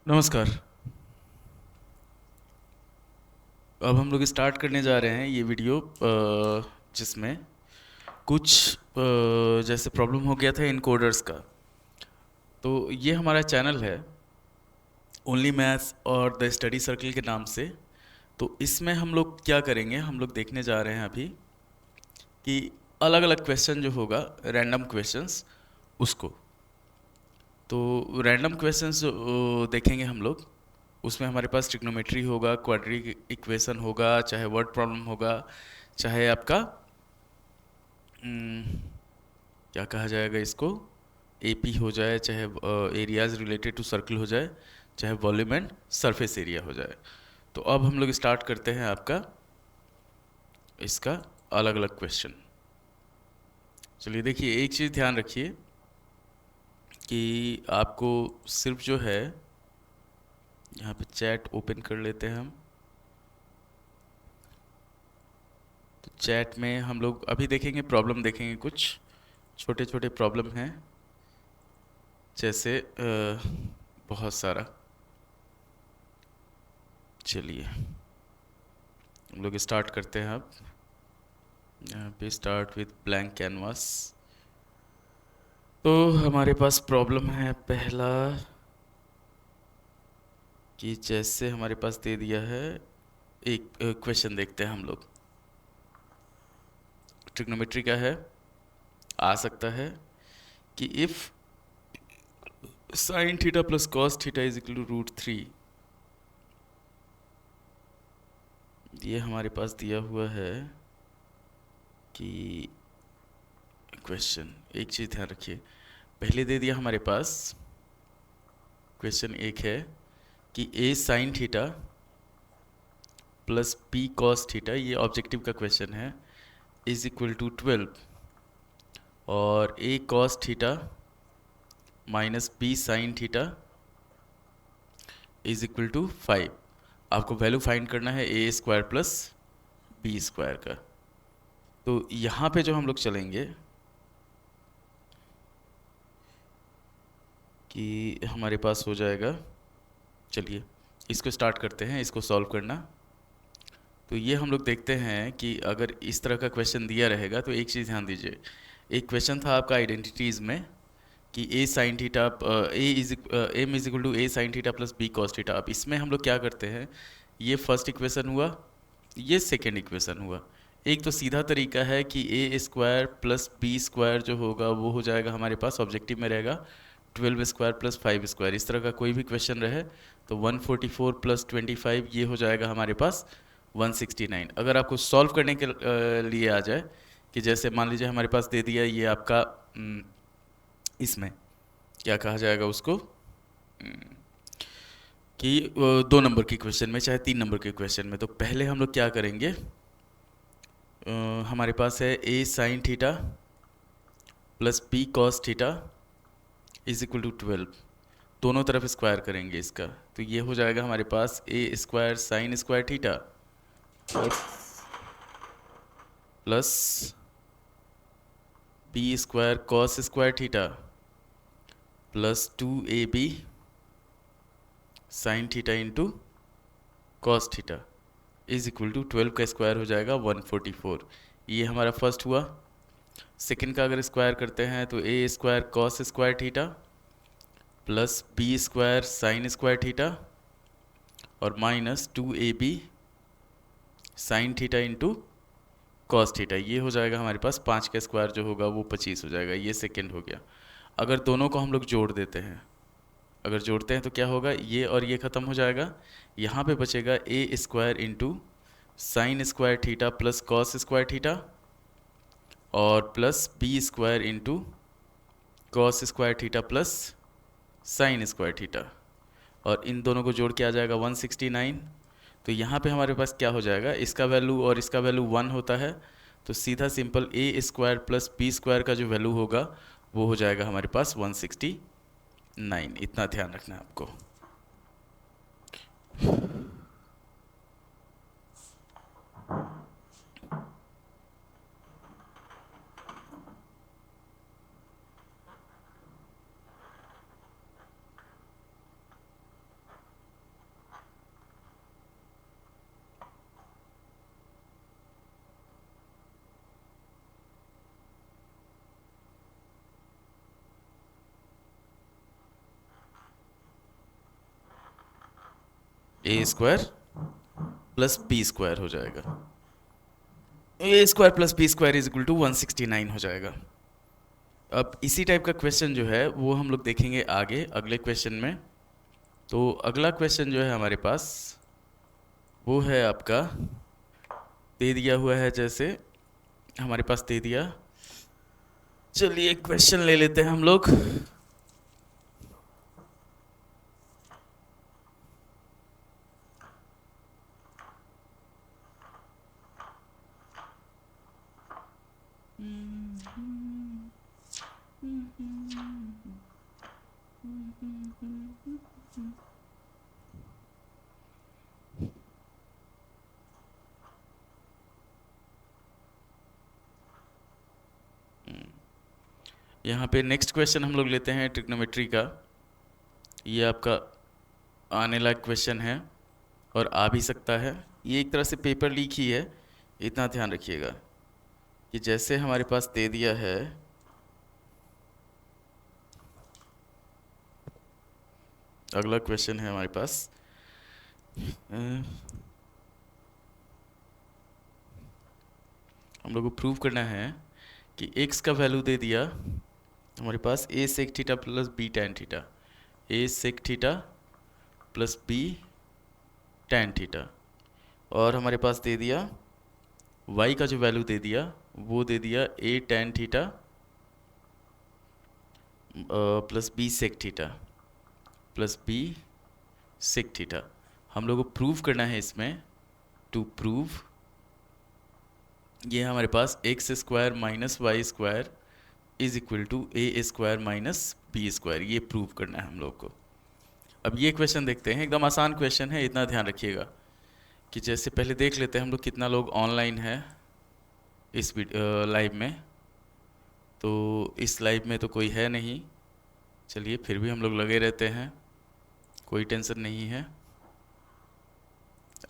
नमस्कार। अब हम लोग स्टार्ट करने जा रहे हैं ये वीडियो जिसमें कुछ जैसे प्रॉब्लम हो गया था इनकोडर्स का। तो ये हमारा चैनल है ओनली मैथ्स और द स्टडी सर्कल के नाम से। तो इसमें हम लोग क्या करेंगे, हम लोग देखने जा रहे हैं अभी कि अलग अलग क्वेश्चन जो होगा, रैंडम क्वेश्चंस उसको। तो रैंडम क्वेश्चंस जो देखेंगे हम लोग, उसमें हमारे पास ट्रिग्नोमेट्री होगा, क्वाड्रिक इक्वेशन होगा, चाहे वर्ड प्रॉब्लम होगा, चाहे आपका हम्म, क्या कहा जाएगा इसको, एपी हो जाए, चाहे एरियाज रिलेटेड टू सर्कल हो जाए, चाहे वॉल्यूम एंड सरफेस एरिया हो जाए। तो अब हम लोग स्टार्ट करते हैं आपका इसका अलग अलग क्वेश्चन। चलिए देखिए, एक चीज़ ध्यान रखिए कि आपको सिर्फ जो है, यहाँ पे चैट ओपन कर लेते हैं हम। तो चैट में हम लोग अभी देखेंगे, प्रॉब्लम देखेंगे, कुछ छोटे छोटे प्रॉब्लम हैं, जैसे बहुत सारा। चलिए हम लोग स्टार्ट करते हैं अब। यहाँ पे स्टार्ट विथ ब्लैंक कैनवास। तो हमारे पास प्रॉब्लम है पहला, कि जैसे हमारे पास दे दिया है, एक क्वेश्चन देखते हैं हम लोग। ट्रिग्नोमेट्री का है, आ सकता है कि if sine theta plus cos theta is equal to root 3। ये हमारे पास दिया हुआ है कि क्वेश्चन, एक चीज़ ध्यान रखिए, पहले दे दिया हमारे पास क्वेश्चन एक है कि a sine theta plus b cos theta, ये ऑब्जेक्टिव का क्वेश्चन है, इज इक्वल टू 12, और a cos theta minus b sine theta is equal to 5। आपको वैल्यू फाइंड करना है a square plus b square का। तो यहाँ पे जो हम लोग चलेंगे कि हमारे पास हो जाएगा, चलिए इसको स्टार्ट करते हैं, इसको सॉल्व करना। तो ये हम लोग देखते हैं कि अगर इस तरह का क्वेश्चन दिया रहेगा तो एक चीज़ ध्यान दीजिए। एक क्वेश्चन था आपका आइडेंटिटीज़ में कि a sine theta, m is equal to a sine theta plus b cos theta. अब इसमें हम लोग क्या करते हैं, ये फर्स्ट इक्वेशन हुआ, ये सेकेंड इक्वेशन हुआ। एक तो सीधा तरीका है कि ए स्क्वायर प्लस बी स्क्वायर जो होगा वो हो जाएगा हमारे पास, ऑब्जेक्टिव में रहेगा 12 स्क्वायर प्लस 5 स्क्वायर। इस तरह का कोई भी क्वेश्चन रहे तो 144 प्लस 25 ये हो जाएगा हमारे पास 169। अगर आपको सॉल्व करने के लिए आ जाए, कि जैसे मान लीजिए हमारे पास दे दिया ये आपका इसमें क्या कहा जाएगा उसको, कि 2 नंबर की क्वेश्चन में चाहे 3 नंबर के क्वेश्चन में, तो पहले हम लोग क्या करेंगे, हमारे पास है a sine theta plus b cos theta is equal to 12, दोनों तरफ स्क्वायर करेंगे इसका। तो ये हो जाएगा हमारे पास a square sine square theta plus b square cos square theta plus 2ab sine theta into cos theta is equal to 12 का स्क्वायर हो जाएगा 144। ये हमारा फर्स्ट हुआ। सेकंड का अगर स्क्वायर करते हैं तो a square cos square theta plus b square sine square theta और minus 2ab sine theta into cos theta, ये हो जाएगा हमारे पास 5 का स्क्वायर जो होगा वो 25 हो जाएगा। ये सेकंड हो गया। अगर दोनों को हम लोग जोड़ देते हैं, अगर जोड़ते हैं तो क्या होगा, ये और ये ख़त्म हो जाएगा, यहाँ पे बचेगा a square into sine square theta plus cos square theta और plus b square into cos square theta plus sine square theta, और इन दोनों को जोड़ के आ जाएगा 169। तो यहाँ पे हमारे पास क्या हो जाएगा, इसका वैल्यू और इसका वैल्यू 1 होता है, तो सीधा सिंपल ए स्क्वायर प्लस बी स्क्वायर का जो वैल्यू होगा वो हो जाएगा हमारे पास 169। इतना ध्यान रखना है आपको। A square plus b square हो जाएगा। A square plus b square is equal to 169 हो जाएगा। अब इसी टाइप का क्वेश्चन जो है वो हम लोग देखेंगे आगे अगले क्वेश्चन में। तो अगला क्वेश्चन जो है हमारे पास वो है आपका, दे दिया हुआ है, जैसे हमारे पास दे दिया, चलिए क्वेश्चन ले लेते हैं हम लोग। यहाँ पे नेक्स्ट क्वेश्चन हम लोग लेते हैं ट्रिग्नोमेट्री का। ये आपका आने लायक क्वेश्चन है और आ भी सकता है। ये एक तरह से पेपर लीक ही है, इतना ध्यान रखिएगा कि जैसे हमारे पास दे दिया है, अगला क्वेश्चन है हमारे पास, हम लोग को प्रूव करना है कि x का वैल्यू दे दिया हमारे पास a sec theta plus b tan theta, a sec theta plus b tan theta, और हमारे पास दे दिया y का जो वैल्यू दे दिया वो दे दिया a tan theta plus b sec theta plus b sec theta. हम लोग को प्रूव करना है इसमें, टू प्रूव, ये हमारे पास x square minus y square is equal to a square minus b square, ये प्रूव करना है हम लोग को। अब ये क्वेश्चन देखते हैं, एकदम आसान क्वेश्चन है, इतना ध्यान रखिएगा कि जैसे पहले देख लेते हैं हम लोग कितना लोग ऑनलाइन है इस लाइव में। तो इस लाइव में तो कोई है नहीं, चलिए फिर भी हम लोग लगे रहते हैं, कोई टेंशन नहीं है,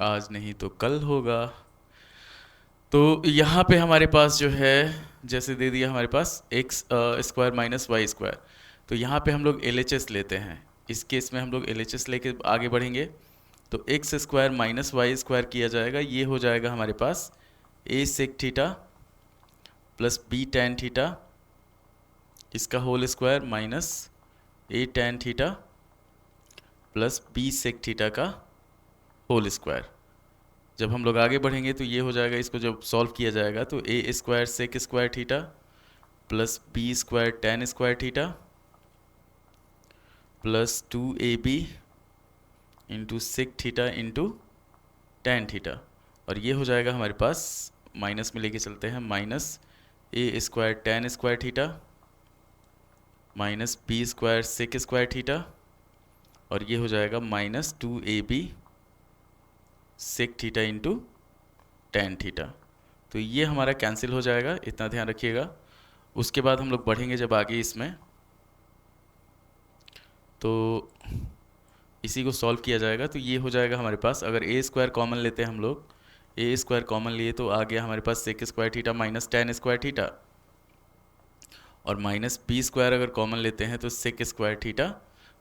आज नहीं तो कल होगा। तो यहाँ पे हमारे पास जो है जैसे दे दिया हमारे पास x square minus y square, तो यहाँ पे हम लोग LHS लेते हैं। इस केस में हम लोग LHS लेके आगे बढ़ेंगे। तो x square minus y square किया जाएगा, ये हो जाएगा हमारे पास a sec theta plus b tan theta इसका whole square minus a tan theta plus b sec theta का होल स्क्वायर। जब हम लोग आगे बढ़ेंगे तो ये हो जाएगा, इसको जब सॉल्व किया जाएगा तो a square sec square theta plus b square tan square theta plus 2ab into sec theta into tan theta, और ये हो जाएगा हमारे पास, माइनस में लेके चलते हैं, minus a square tan square theta minus b square sec square theta, और ये हो जाएगा minus 2ab sec theta into tan theta. तो ये हमारा कैंसिल हो जाएगा, इतना ध्यान रखिएगा। उसके बाद हम लोग बढ़ेंगे जब आगे इसमें, तो इसी को सॉल्व किया जाएगा। तो ये हो जाएगा हमारे पास, अगर a स्क्वायर कॉमन लेते हैं हम लोग, a स्क्वायर कॉमन लिए तो आ गया हमारे पास sec square theta minus tan square theta, और माइनस b स्क्वायर अगर कॉमन लेते हैं तो sec square theta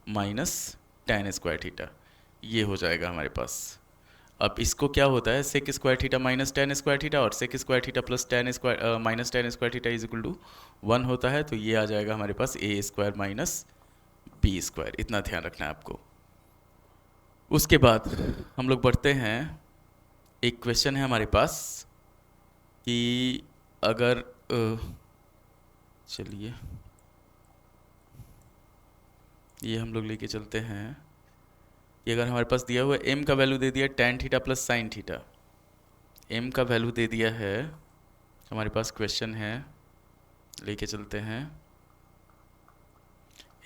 minus tan square theta, ये हो जाएगा हमारे पास। अब इसको क्या होता है, sec square theta minus tan square theta और sec square theta plus tan square minus tan square theta is equal to 1 होता है। तो ये आ जाएगा हमारे पास a square minus b square, इतना ध्यान रखना है आपको। उसके बाद हम लोग बढ़ते हैं, एक क्वेश्चन है हमारे पास कि अगर चलिए ये हम लोग लेके चलते हैं कि अगर हमारे पास दिया हुआ m का वैल्यू दे दिया tan theta plus sine theta, m का वैल्यू दे दिया है हमारे पास, क्वेश्चन है लेके चलते हैं,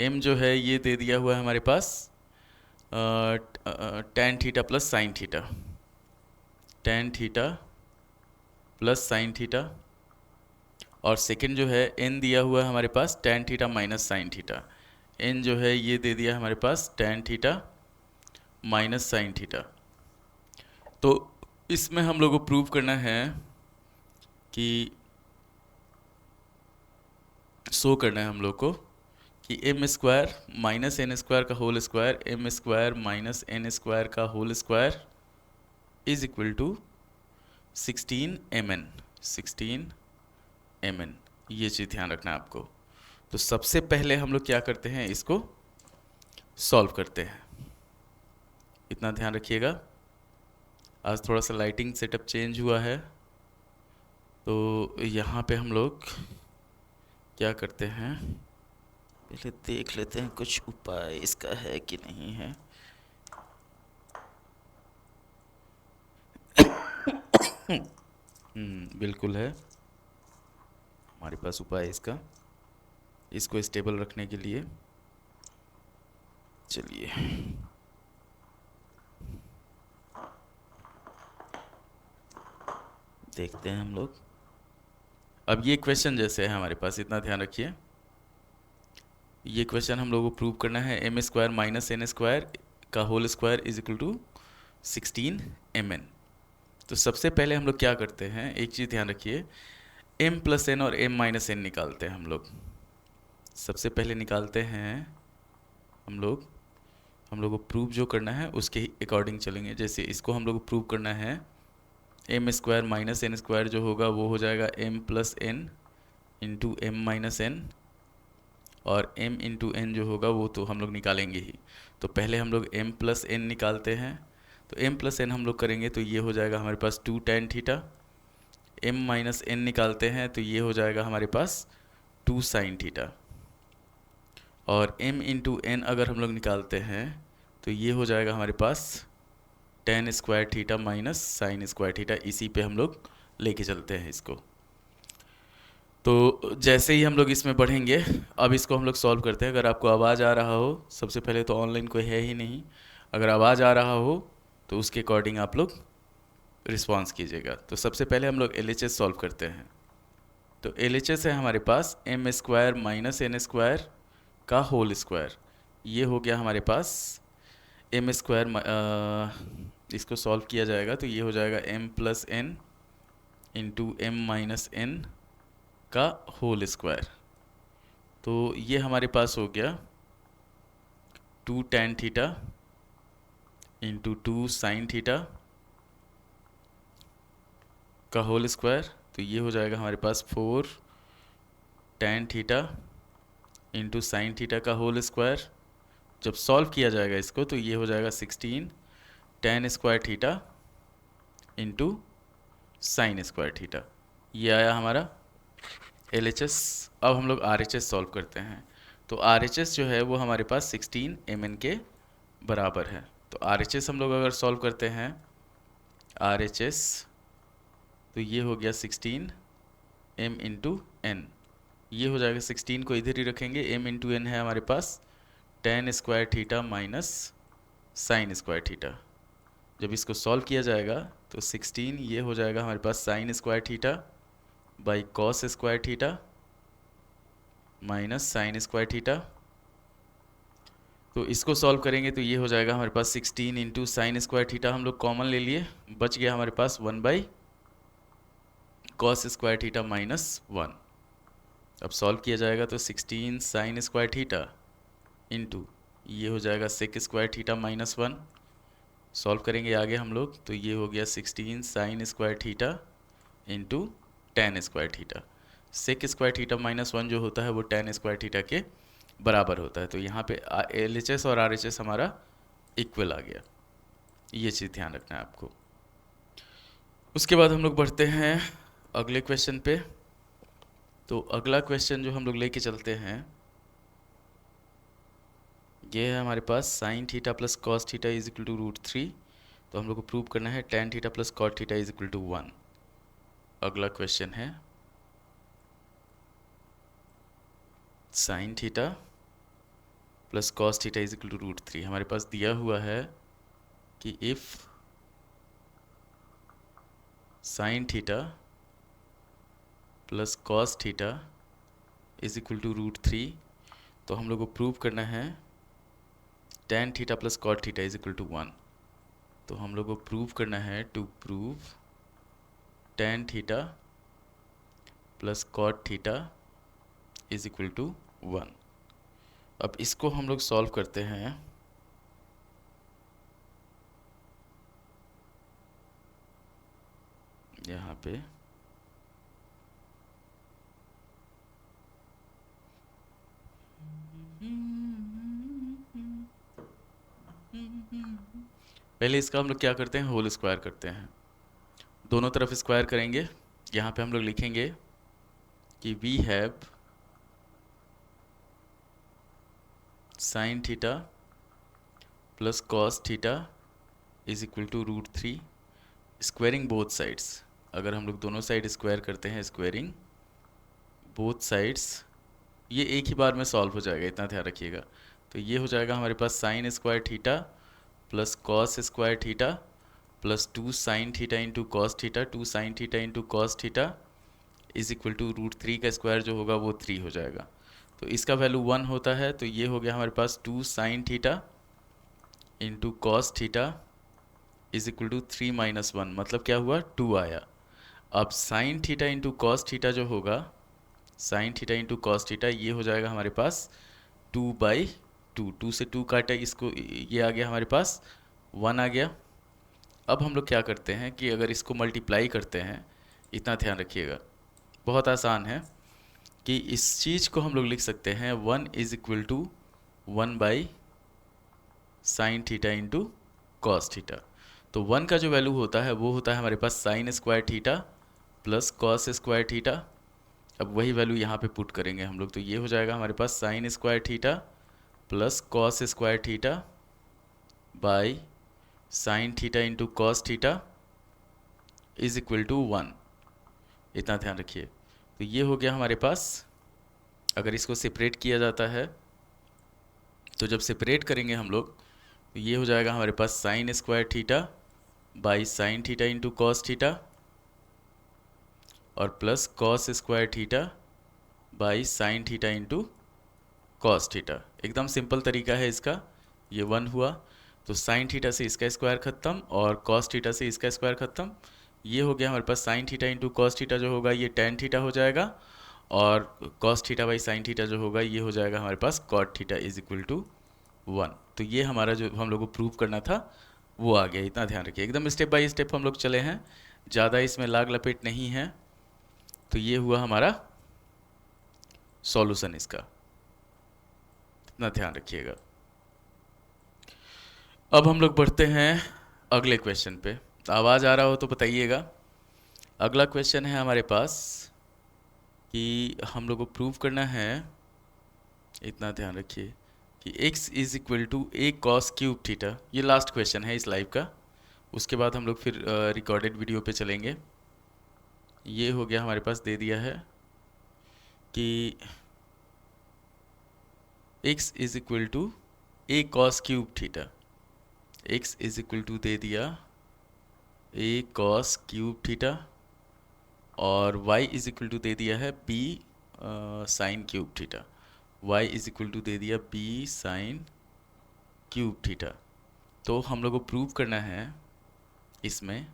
m जो है ये दे दिया हुआ है हमारे पास tan theta plus sine theta, tan theta plus sine theta, और सेकंड जो है n दिया हुआ है हमारे पास tan theta minus sine theta, n जो है ये दे दिया हमारे पास tan theta minus sine theta. तो इसमें हम लोग को प्रूव करना है कि शो करना है हम लोग को कि m square minus N square का whole square, m square minus N square का whole square is equal to 16 mn, 16 mn। ये चीज़ ध्यान रखना है आपको। तो सबसे पहले हम लोग क्या करते हैं, इसको सॉल्व करते हैं, इतना ध्यान रखिएगा। आज थोड़ा सा लाइटिंग सेटअप चेंज हुआ है, तो यहाँ पे हम लोग क्या करते हैं, पहले देख लेते हैं कुछ उपाय इसका है कि नहीं है। बिल्कुल है हमारे पास उपाय इसका, इसको स्टेबल रखने के लिए। चलिए देखते हैं हम लोग। अब ये क्वेश्चन जैसे है हमारे पास, इतना ध्यान रखिए, ये क्वेश्चन हम लोगों को प्रूव करना है M square minus N square का whole square is equal to 16 mn। तो सबसे पहले हम लोग क्या करते हैं, एक चीज़ ध्यान रखिए, m प्लस एन और m माइनस एन निकालते हैं हम लोग। सबसे पहले निकालते हैं हम लोग को प्रूव जो करना है उसके अकॉर्डिंग चलेंगे। जैसे इसको हम लोग को प्रूव करना है, M square minus N square जो होगा वो हो जाएगा m plus N into M minus N, और m इंटू एन जो होगा वो तो हम लोग निकालेंगे ही। तो पहले हम लोग m प्लस एन निकालते हैं, तो m प्लस एन हम लोग करेंगे तो ये हो जाएगा हमारे पास 2 tan theta. m minus N निकालते हैं तो ये हो जाएगा हमारे पास 2 sin थीटा। और m इंटू एन अगर हम लोग निकालते हैं तो ये हो जाएगा हमारे पास tan square theta minus sine square theta. इसी पे हम लोग लेके चलते हैं इसको। तो जैसे ही हम लोग इसमें बढ़ेंगे, अब इसको हम लोग सॉल्व करते हैं। अगर आपको आवाज़ आ रहा हो, सबसे पहले तो ऑनलाइन कोई है ही नहीं, अगर आवाज़ आ रहा हो तो उसके अकॉर्डिंग आप लोग रिस्पॉन्स कीजिएगा। तो सबसे पहले हम लोग LHS सॉल्व करते हैं। तो LHS है हमारे पास m square minus N square का होल स्क्वायर, ये हो गया हमारे पास एम स्क्वायर। इसको सॉल्व किया जाएगा तो ये हो जाएगा m plus N into M minus n का होल स्क्वायर। तो ये हमारे पास हो गया 2 tan theta into 2 sin theta का होल स्क्वायर। तो ये हो जाएगा हमारे पास 4 tan theta into sine theta का होल स्क्वायर। जब सॉल्व किया जाएगा इसको तो ये हो जाएगा 16 tan square theta into sine square theta. ये आया हमारा LHS। अब हम लोग RHS सॉल्व करते हैं। तो RHS जो है वो हमारे पास 16 mn के बराबर है। तो RHS हम लोग अगर सॉल्व करते हैं RHS, तो ये हो गया 16 m इंटू एन। ये हो जाएगा 16 को इधर ही रखेंगे, m इंटू एन है हमारे पास tan square theta minus sine square theta. जब इसको सॉल्व किया जाएगा तो 16 ये हो जाएगा हमारे पास sine square theta by cos square theta minus sine square theta. तो इसको सॉल्व करेंगे तो ये हो जाएगा हमारे पास 16 इंटू साइन स्क्वायर थीटा, हम लोग कॉमन ले लिए, बच गया हमारे पास 1 by cos square theta minus 1। अब सॉल्व किया जाएगा तो 16 साइन स्क्वायर थीटा इंटू ये हो जाएगा sec square theta minus 1। Solve करेंगे आगे हम लोग तो ये हो गया 16 sine square theta into tan square theta. Sec square theta minus 1 जो होता है वो टेन स्क्वायर थीटा के बराबर होता है। तो यहाँ पे LHS और RHS हमारा इक्वल आ गया, ये चीज़ ध्यान रखना है आपको। उसके बाद हम लोग बढ़ते हैं अगले क्वेश्चन पे। तो अगला क्वेश्चन जो हम लोग लेके चलते हैं ये है हमारे पास sine theta plus cos theta is equal to √3। तो हम लोग को प्रूव करना है tan theta plus cot theta is equal to 1। अगला क्वेश्चन है sine theta plus cos theta is equal to √3। हमारे पास दिया हुआ है कि if sine theta plus cos theta is equal to √3, तो हम लोग को प्रूव करना है tan theta plus cot theta is equal to 1। तो हम लोग को प्रूव करना है to prove tan theta plus cot theta is equal to 1। अब इसको हम लोग सॉल्व करते हैं। यहाँ पे पहले इसका हम लोग क्या करते हैं, होल स्क्वायर करते हैं। दोनों तरफ स्क्वायर करेंगे। यहाँ पे हम लोग लिखेंगे कि we have sine theta plus cos theta is equal to √3 squaring both sides. अगर हम लोग दोनों साइड स्क्वायर करते हैं, स्क्वायरिंग बोथ साइड्स, ये एक ही बार में सॉल्व हो जाएगा, इतना ध्यान रखिएगा। तो ये हो जाएगा हमारे पास sine square theta plus cos square theta plus 2 sine theta into cos theta, 2 sine theta into cos theta is equal to √3 का स्क्वायर जो होगा वो 3 हो जाएगा। तो इसका वैल्यू 1 होता है, तो ये हो गया हमारे पास 2 sine theta into cos theta is equal to 3 minus 1, मतलब क्या हुआ, 2 आया। अब sine theta into cos theta जो होगा, sine theta into cos theta, ये हो जाएगा हमारे पास 2/2, 2 से 2 काटा, इसको ये आ गया हमारे पास 1 आ गया। अब हम लोग क्या करते हैं कि अगर इसको मल्टीप्लाई करते हैं, इतना ध्यान रखिएगा, बहुत आसान है कि इस चीज़ को हम लोग लिख सकते हैं 1 is equal to one by sine theta into cos theta. तो 1 का जो वैल्यू होता है वो होता है हमारे पास sine square theta plus cos square theta. अब वही वैल्यू यहाँ पे पुट करेंगे हम लोग, तो ये हो जाएगा हमारे पास sine square theta plus cos square theta by sine theta into cos theta is equal to 1, इतना ध्यान रखिए। तो ये हो गया हमारे पास। अगर इसको सेपरेट किया जाता है, तो जब सेपरेट करेंगे हम लोग, तो ये हो जाएगा हमारे पास sine square theta by sine theta into cos theta और plus cos square theta by sine theta into cos theta. एकदम सिंपल तरीका है इसका। ये 1 हुआ, तो साइन थीटा से इसका स्क्वायर खत्म और कॉस थीटा से इसका स्क्वायर खत्म। ये हो गया हमारे पास sine theta into cos theta जो होगा ये टेन थीटा हो जाएगा, और cos theta by sine theta जो होगा ये हो जाएगा हमारे पास cot theta is equal to 1। तो ये हमारा जो हम लोग को प्रूव करना था वो आ गया, इतना ध्यान रखिए। एकदम स्टेप बाय स्टेप हम लोग चले हैं, ज़्यादा इसमें लाग लपेट नहीं है। तो ये हुआ हमारा सॉल्यूशन इसका, इतना ध्यान रखिएगा। अब हम लोग बढ़ते हैं अगले क्वेश्चन पे। आवाज़ आ रहा हो तो बताइएगा। अगला क्वेश्चन है हमारे पास कि हम लोग को प्रूव करना है, इतना ध्यान रखिए, कि x is equal to a cos cube theta. ये लास्ट क्वेश्चन है इस लाइव का, उसके बाद हम लोग फिर रिकॉर्डेड वीडियो पे चलेंगे। ये हो गया हमारे पास, दे दिया है कि x is equal to a cos cube theta, x is equal to दे दिया a cos क्यूब थीटा और y इज इक्वल टू दे दिया है b sine cube theta, y is equal to दे दिया b साइन क्यूब थीटा। तो हम लोग को प्रूव करना है इसमें,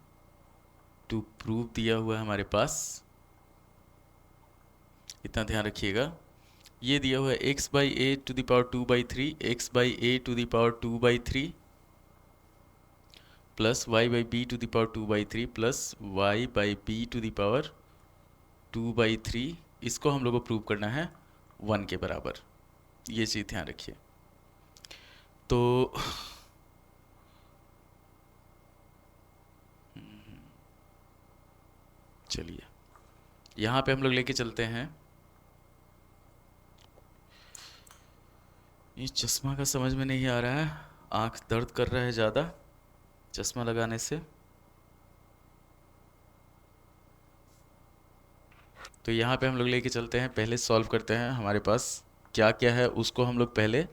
टू प्रूव दिया हुआ है हमारे पास, इतना ध्यान रखिएगा। ये दिया हुआ है x/a⁴, x/a⁴ plus y/b⁴ plus y/b⁴, इसको हम लोग को प्रूव करना है 1 के बराबर। ये चीज़ ध्यान रखिए। तो चलिए यहाँ पे हम लोग लेके चलते हैं। ये चश्मा का समझ में नहीं आ रहा है, आँख दर्द कर रहा है ज़्यादा चश्मा लगाने से। तो यहाँ पे हम लोग लेके चलते हैं, पहले सॉल्व करते हैं। हमारे पास क्या क्या है उसको हम लोग पहले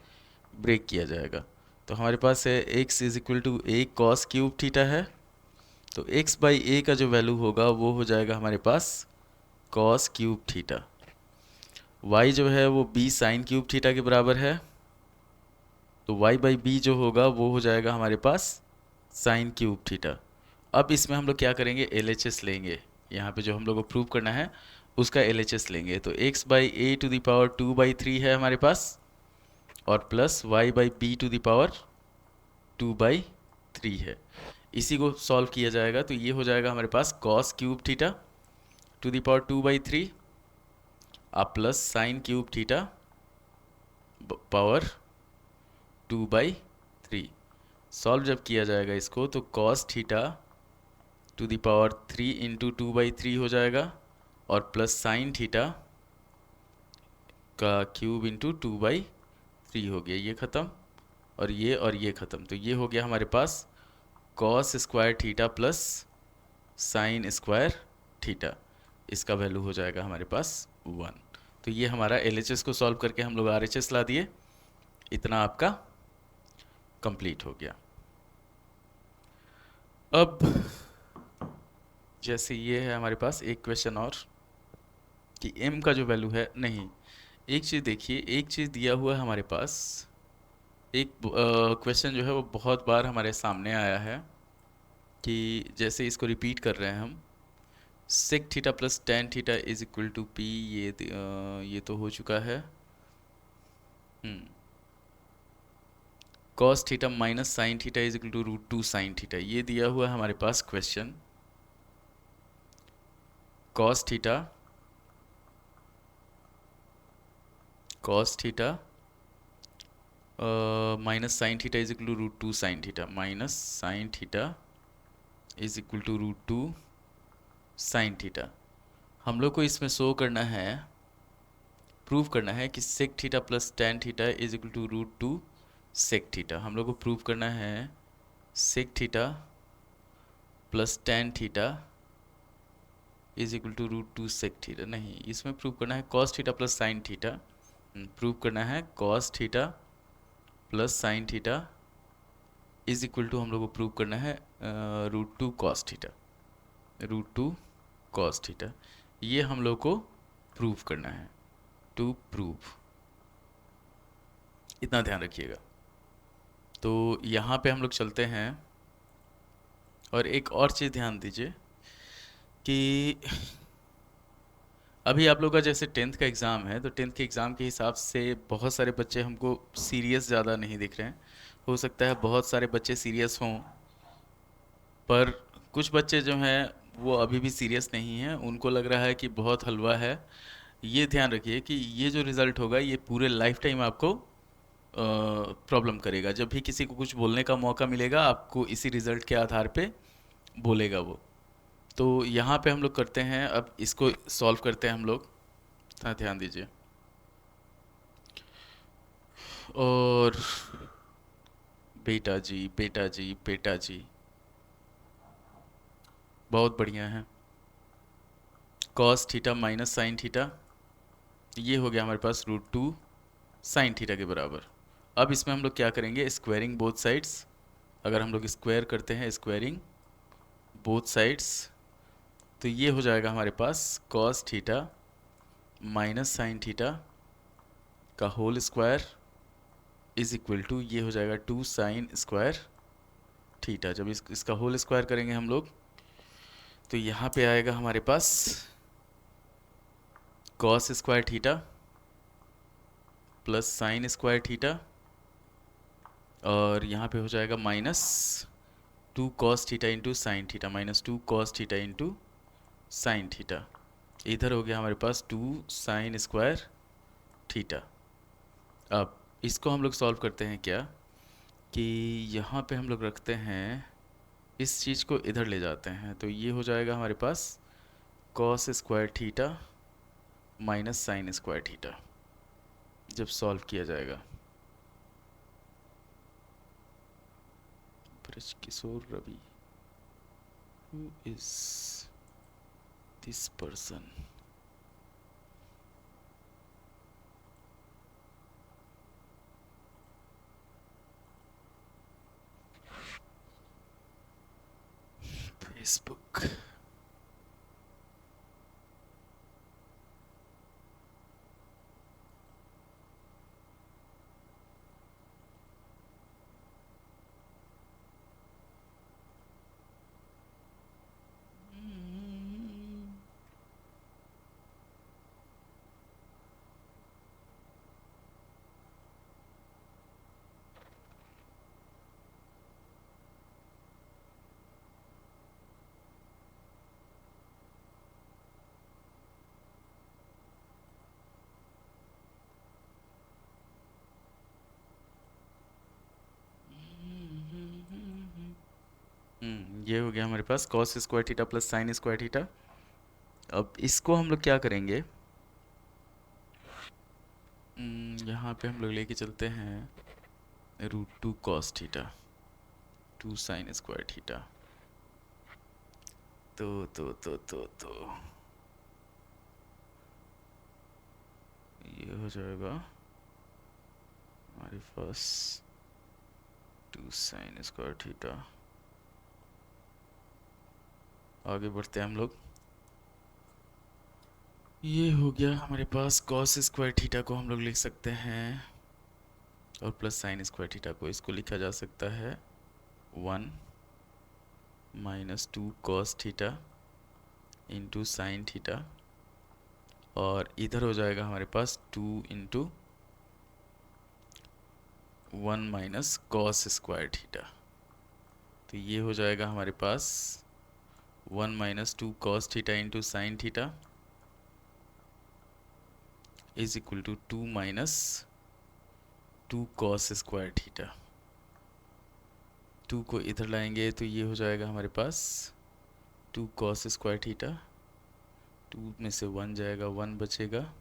ब्रेक किया जाएगा। तो हमारे पास है x is equal to a cos cube theta है, तो x/a का जो वैल्यू होगा वो हो जाएगा हमारे पास cos क्यूब थीटा। y जो है वो b साइन क्यूब थीटा के बराबर है, तो y/b जो होगा वो हो जाएगा हमारे पास साइन क्यूब थीटा। अब इसमें हम लोग क्या करेंगे, LHS लेंगे। यहाँ पे जो हम लोग को प्रूव करना है उसका LHS लेंगे। तो x/a⁴ है हमारे पास, और plus Y by P to the power 2/3 है। इसी को सॉल्व किया जाएगा तो ये हो जाएगा हमारे पास cos cube theta to the power 2/3 आप plus sine cube theta power 2/3। Solve जब किया जाएगा इसको तो cos theta to the power 3 into 2/3 हो जाएगा और प्लस साइन थीटा का क्यूब इंटू 2/3 हो गया, ये ख़त्म और ये ख़त्म। तो ये हो गया हमारे पास cos square theta plus sine square theta, इसका वैल्यू हो जाएगा हमारे पास 1। तो ये हमारा एलएचएस को सॉल्व करके हम लोग आरएचएस ला दिए। इतना आपका कंप्लीट हो गया। अब जैसे ये है हमारे पास एक क्वेश्चन और कि m का जो वैल्यू है, नहीं एक चीज़ देखिए, एक चीज़ दिया हुआ है हमारे पास, एक क्वेश्चन जो है वो बहुत बार हमारे सामने आया है कि जैसे इसको रिपीट कर रहे हैं हम, sec theta plus tan theta is equal to p, ये तो हो चुका है। Cos theta minus sine theta is equal to √2 sine theta, ये दिया हुआ है हमारे पास question. Cos theta minus sine theta is equal to √2 sine theta, minus sine theta is equal to √2 sine theta. हम लोग को इसमें शो करना है, प्रूव करना है कि sec theta plus tan theta is equal to √2 sec theta. हम लोग को प्रूव करना है sec theta plus tan theta is equal to √2 sec theta, नहीं इसमें प्रूव करना है cos theta plus sine theta. Prove करना है cos theta plus sine theta is equal to, हम लोग को प्रूव करना है √2 कॉस थीटा, √2 कॉस थीटा। ये हम लोग को प्रूव करना है, टू प्रूव, इतना ध्यान रखिएगा। तो यहाँ पे हम लोग चलते हैं और एक और चीज़ ध्यान दीजिए कि अभी आप लोग का जैसे 10th का एग्ज़ाम है, तो 10th के एग्ज़ाम के हिसाब से बहुत सारे बच्चे हमको सीरियस ज़्यादा नहीं दिख रहे हैं। हो सकता है बहुत सारे बच्चे सीरियस हों, पर कुछ बच्चे जो हैं वो अभी भी सीरियस नहीं हैं, उनको लग रहा है कि बहुत हलवा है। ये ध्यान रखिए कि ये जो रिज़ल्ट होगा ये पूरे लाइफ टाइम आपको प्रॉब्लम करेगा। जब भी किसी को कुछ बोलने का मौका मिलेगा आपको इसी रिज़ल्ट के आधार पे बोलेगा वो। तो यहाँ पे हम लोग करते हैं, अब इसको सॉल्व करते हैं हम लोग, हाँ ध्यान दीजिए। और बेटा जी बेटा जी बेटा जी, बहुत बढ़िया है। Cos theta minus sine theta, ये हो गया हमारे पास √2 साइन थीटा के बराबर। अब इसमें हम लोग क्या करेंगे, स्क्वायरिंग बोथ साइड्स। अगर हम लोग स्क्वायर करते हैं, स्क्वायरिंग बोथ साइड्स, तो ये हो जाएगा हमारे पास cos theta minus sine theta का whole square is equal to, ये हो जाएगा 2 साइन स्क्वायर थीटा। जब इसका होल स्क्वायर करेंगे हम लोग तो यहाँ पे आएगा हमारे पास cos square theta plus sine square theta, और यहाँ पे हो जाएगा minus 2 cos theta into sine theta, minus 2 cos theta into sine theta. इधर हो गया हमारे पास 2 साइन स्क्वायर थीटा। अब इसको हम लोग सॉल्व करते हैं क्या कि यहाँ पे हम लोग रखते हैं, इस चीज़ को इधर ले जाते हैं, तो ये हो जाएगा हमारे पास cos square theta minus sine square theta जब सॉल्व किया जाएगा। Braj Kishore Ravi, who is this person? Facebook. ये हो गया हमारे पास cos square theta plus sine square theta. अब इसको हम लोग क्या करेंगे, यहाँ पे हम लोग लेके चलते हैं √2 cos theta 2 sign square theta. तो ये हो जाएगा हमारे पास 2 साइन स्क्वायर थीटा। आगे बढ़ते हैं हम लोग। ये हो गया हमारे पास कॉस स्क्वायर थीटा को हम लोग लिख सकते हैं, और प्लस साइन स्क्वायर थीटा को, इसको लिखा जा सकता है 1 -2 cos theta into sine theta, और इधर हो जाएगा हमारे पास 2 into 1 minus cos square theta. तो ये हो जाएगा हमारे पास 1 -2 cos theta into sine theta is equal to 2 -2 cos square theta. 2 को इधर लाएंगे तो ये हो जाएगा हमारे पास 2 कॉस स्क्वायर थीटा, 2 में से 1 जाएगा, 1 बचेगा,